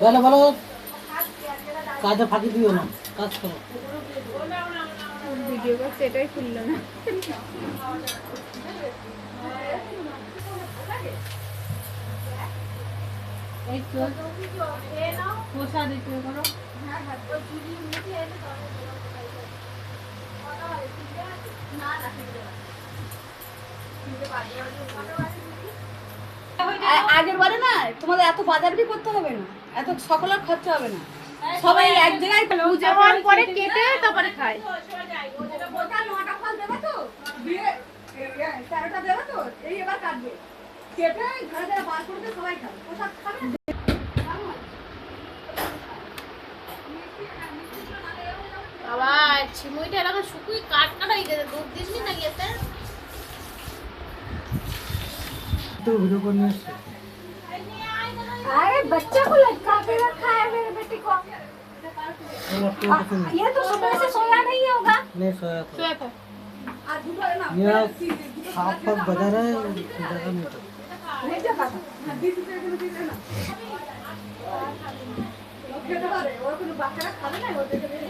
ভালো ভালো কাজে ফাঁকি দিও না, কাজ করো। ভিডিও করছে এটাই খুললো না। আগের বারে না তোমাদের এত বাজার বি করতে হবে না, এত সকলের খরচা হবে না, সবাই এক জায়গায় পূজা হওয়ার পরে কেটে তারপরে খায়। নটা ফল দেবে তো, 13টা দেবে তো, এই এবার কাটবে কেটে ঘরে ঘরে বার করবে, সবাই খাবে, প্রসাদ খাবে। বাবা ছিমুইটা এরকম শুকুই কাট কাটা হয়ে গেছে, দুধ দিসনি নাকি এতে? তো ভিডিও করে নিয়ে আসছে। अरे बच्चे को लटका के रखा है मेरे बेटे को। ये तो सुबह से सोया नहीं होगा। नहीं सोया था। শুয়ে থাক। आज दोपहर ना ये साफ साफ बजा रहा है, जगह नहीं था। नहीं जगह था। बीच में ना। खेते बारे और कोई बात करा खावे ना वो देखे।